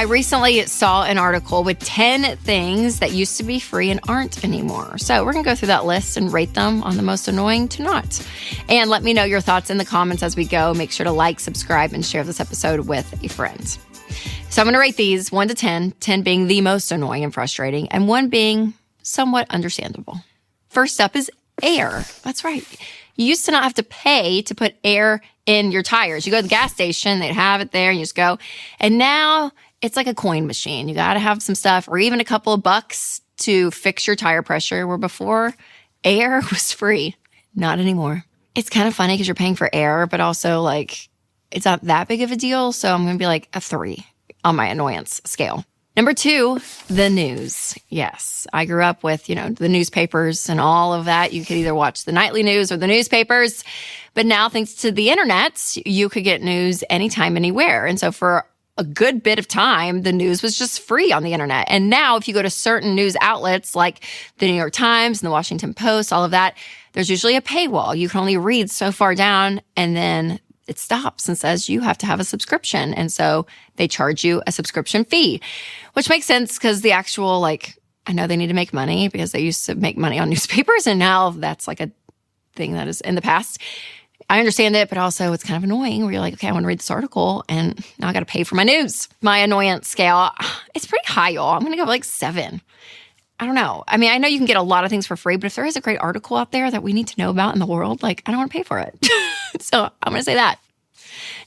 I recently saw an article with 10 things that used to be free and aren't anymore. So we're going to go through that list and rate them on the most annoying to not. And let me know your thoughts in the comments as we go. Make sure to like, subscribe, and share this episode with a friend. So I'm going to rate these 1 to 10, 10 being the most annoying and frustrating, and 1 being somewhat understandable. First up is air. That's right. You used to not have to pay to put air in your tires. You go to the gas station, they'd have it there, and you just go. And now it's like a coin machine. You got to have some stuff or even a couple of bucks to fix your tire pressure, where before air was free. Not anymore. It's kind of funny because you're paying for air, but also like it's not that big of a deal. So I'm going to be like a 3 on my annoyance scale. Number 2, the news. Yes, I grew up with, the newspapers and all of that. You could either watch the nightly news or the newspapers. But now, thanks to the internet, you could get news anytime, anywhere. And so for a good bit of time, the news was just free on the internet. And now if you go to certain news outlets like the New York Times and the Washington Post, all of that, there's usually a paywall. You can only read so far down, and then it stops and says you have to have a subscription. And so they charge you a subscription fee, which makes sense because the actual, I know they need to make money because they used to make money on newspapers, and now that's like a thing that is in the past. I understand it, but also it's kind of annoying where you're like, okay, I want to read this article and now I got to pay for my news. My annoyance scale, it's pretty high, y'all. I'm going to go 7. I don't know. I mean, I know you can get a lot of things for free, but if there is a great article out there that we need to know about in the world, I don't want to pay for it. So I'm going to say that.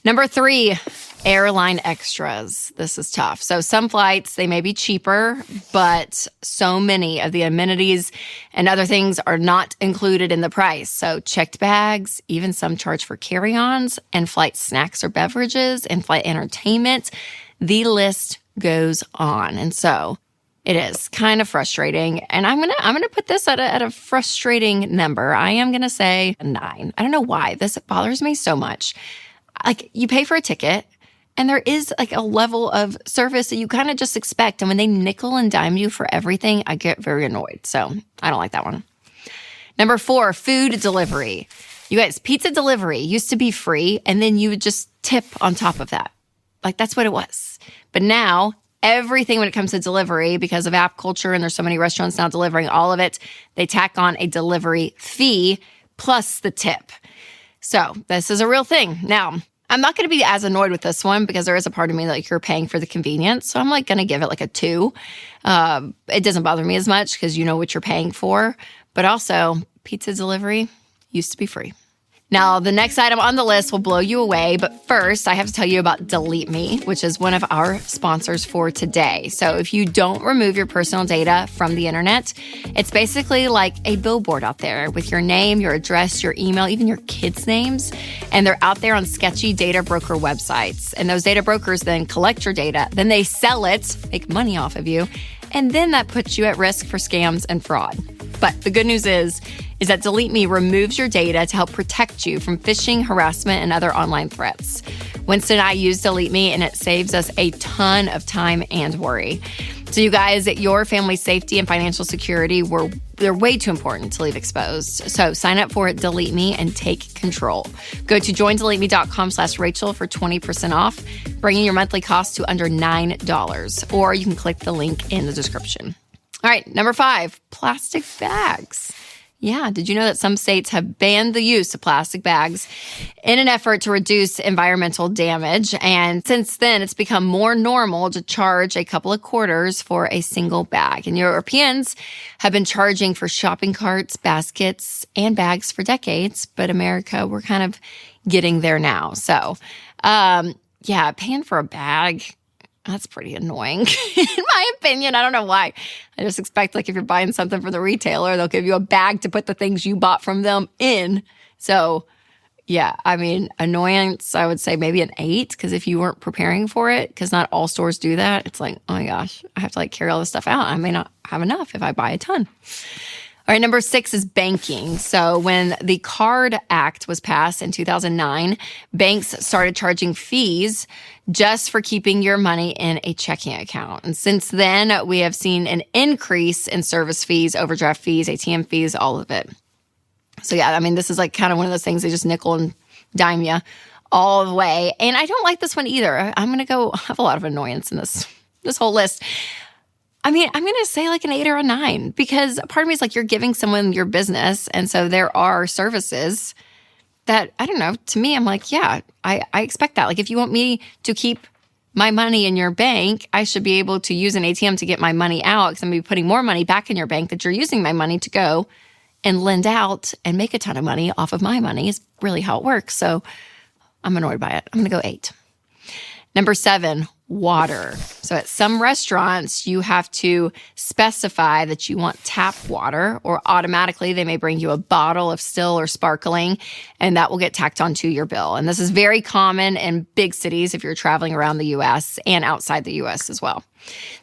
Number 3, airline extras. This is tough. So some flights, they may be cheaper, but so many of the amenities and other things are not included in the price. So checked bags, even some charge for carry-ons, and flight snacks or beverages, and flight entertainment. The list goes on. And so it is kind of frustrating. And I'm gonna put this at a frustrating number. I am gonna say 9. I don't know why. This bothers me so much. You pay for a ticket, and there is a level of service that you kind of just expect. And when they nickel and dime you for everything, I get very annoyed. So I don't like that one. Number 4, food delivery. You guys, pizza delivery used to be free, and then you would just tip on top of that. That's what it was. But now everything when it comes to delivery, because of app culture, and there's so many restaurants now delivering all of it, they tack on a delivery fee plus the tip. So this is a real thing. Now, I'm not going to be as annoyed with this one because there is a part of me you're paying for the convenience. So I'm going to give it a 2. It doesn't bother me as much because you know what you're paying for. But also, pizza delivery used to be free. Now, the next item on the list will blow you away, but first, I have to tell you about Delete Me, which is one of our sponsors for today. So if you don't remove your personal data from the internet, it's basically like a billboard out there with your name, your address, your email, even your kids' names, and they're out there on sketchy data broker websites. And those data brokers then collect your data, then they sell it, make money off of you, and then that puts you at risk for scams and fraud. But the good news is that Delete Me removes your data to help protect you from phishing, harassment, and other online threats. Winston and I use Delete Me, and it saves us a ton of time and worry. So you guys, your family's safety and financial security, they're way too important to leave exposed. So sign up for Delete Me and take control. Go to joindeleteme.com/Rachel for 20% off, bringing your monthly cost to under $9. Or you can click the link in the description. All right, number 5, plastic bags. Yeah, did you know that some states have banned the use of plastic bags in an effort to reduce environmental damage? And since then, it's become more normal to charge a couple of quarters for a single bag. And Europeans have been charging for shopping carts, baskets, and bags for decades. But America, we're kind of getting there now. So, paying for a bag, that's pretty annoying, in my opinion. I don't know why. I just expect, if you're buying something from the retailer, they'll give you a bag to put the things you bought from them in. So, annoyance, I would say maybe an 8, because if you weren't preparing for it, because not all stores do that, it's oh my gosh, I have to carry all this stuff out. I may not have enough if I buy a ton. All right, number 6 is banking. So when the Card Act was passed in 2009, banks started charging fees just for keeping your money in a checking account. And since then, we have seen an increase in service fees, overdraft fees, ATM fees, all of it. So this is kind of one of those things they just nickel and dime you all the way. And I don't like this one either. I'm going to go have a lot of annoyance in this this whole list. I mean, I'm going to say like an 8 or a 9 because part of me is like, you're giving someone your business. And so there are services that, I don't know, to me, I'm like, yeah, I expect that. Like if you want me to keep my money in your bank, I should be able to use an ATM to get my money out because I'm going to be putting more money back in your bank that you're using my money to go and lend out and make a ton of money off of my money is really how it works. So I'm annoyed by it. I'm going to go 8. Number 7, water. So at some restaurants, you have to specify that you want tap water, or automatically they may bring you a bottle of still or sparkling, and that will get tacked onto your bill. And this is very common in big cities if you're traveling around the U.S. and outside the U.S. as well.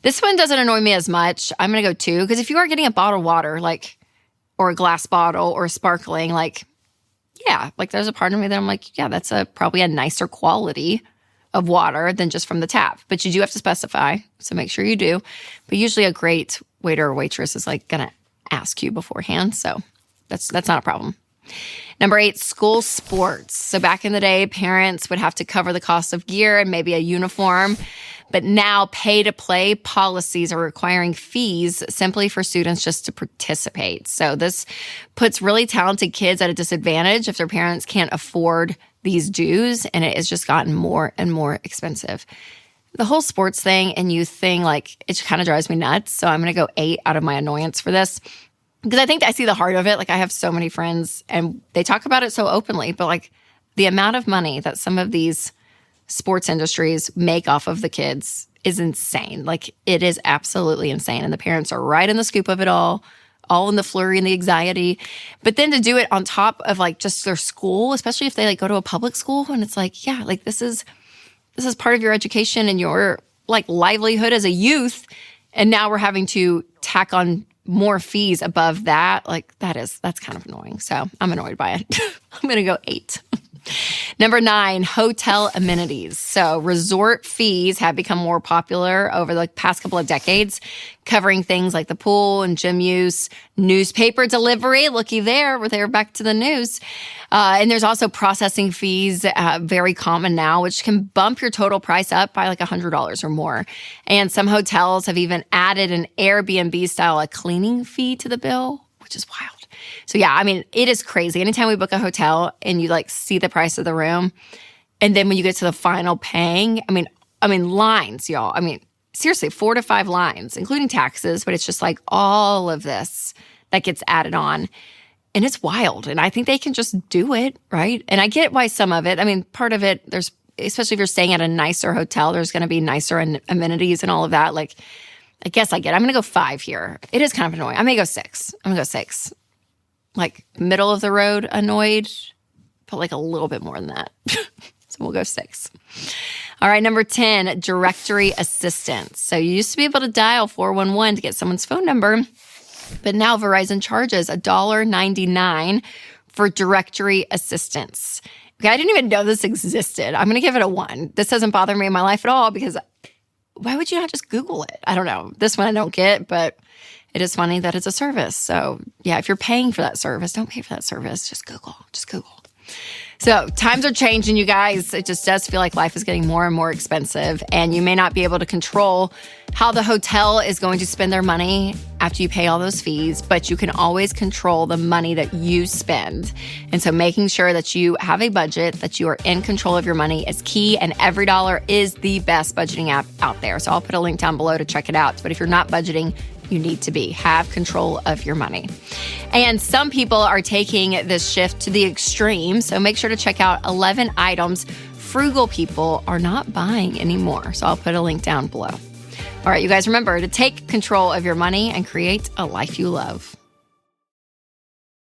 This one doesn't annoy me as much. I'm going to go 2, because if you are getting a bottled water, like, or a glass bottle or sparkling, like, yeah, like there's a part of me that I'm like, yeah, that's probably a nicer quality of water than just from the tap. But you do have to specify, so make sure you do. But usually a great waiter or waitress is like going to ask you beforehand, so that's not a problem. Number 8, school sports. So back in the day, parents would have to cover the cost of gear and maybe a uniform. But now pay-to-play policies are requiring fees simply for students just to participate. So this puts really talented kids at a disadvantage if their parents can't afford these dues, and it has just gotten more and more expensive. The whole sports thing and youth thing, like, it kind of drives me nuts. So I'm going to go 8 out of my annoyance for this, because I think I see the heart of it. Like, I have so many friends and they talk about it so openly, but like the amount of money that some of these sports industries make off of the kids is insane. Like, it is absolutely insane. And the parents are right in the scoop of it all in the flurry and the anxiety. But then to do it on top of like just their school, especially if they like go to a public school, and it's like, yeah, like this is part of your education and your like livelihood as a youth. And now we're having to tack on more fees above that. Like that's kind of annoying. So I'm annoyed by it. I'm going to go 8. Number 9, hotel amenities. So resort fees have become more popular over the past couple of decades, covering things like the pool and gym use, newspaper delivery. Looky there, we're back to the news. And there's also processing fees, very common now, which can bump your total price up by like $100 or more. And some hotels have even added an Airbnb style, a cleaning fee to the bill, which is wild. So yeah, I mean, it is crazy. Anytime we book a hotel and you like see the price of the room, and then when you get to the final paying, I mean lines, y'all. I mean, seriously, 4 to 5 lines, including taxes, but it's just like all of this that gets added on. And it's wild. And I think they can just do it, right? And I get why some of it, I mean, part of it, there's, especially if you're staying at a nicer hotel, there's going to be nicer amenities and all of that. Like, I guess I get it. I'm going to go 5 here. It is kind of annoying. I may go 6. I'm going to go 6. Like middle of the road annoyed, but like a little bit more than that. So we'll go 6. All right, number 10, directory assistance. So you used to be able to dial 411 to get someone's phone number, but now Verizon charges $1.99 for directory assistance. Okay, I didn't even know this existed. I'm going to give it a 1. This doesn't bother me in my life at all, because why would you not just Google it? I don't know. This one I don't get, but it is funny that it's a service. So yeah, if you're paying for that service, don't pay for that service. Just Google. So times are changing, you guys. It just does feel like life is getting more and more expensive, and you may not be able to control how the hotel is going to spend their money after you pay all those fees, but you can always control the money that you spend. And so making sure that you have a budget, that you are in control of your money is key, and Every Dollar is the best budgeting app out there. So I'll put a link down below to check it out. But if you're not budgeting, you need to have control of your money. And some people are taking this shift to the extreme. So make sure to check out 11 items frugal people are not buying anymore. So I'll put a link down below. All right, you guys, remember to take control of your money and create a life you love.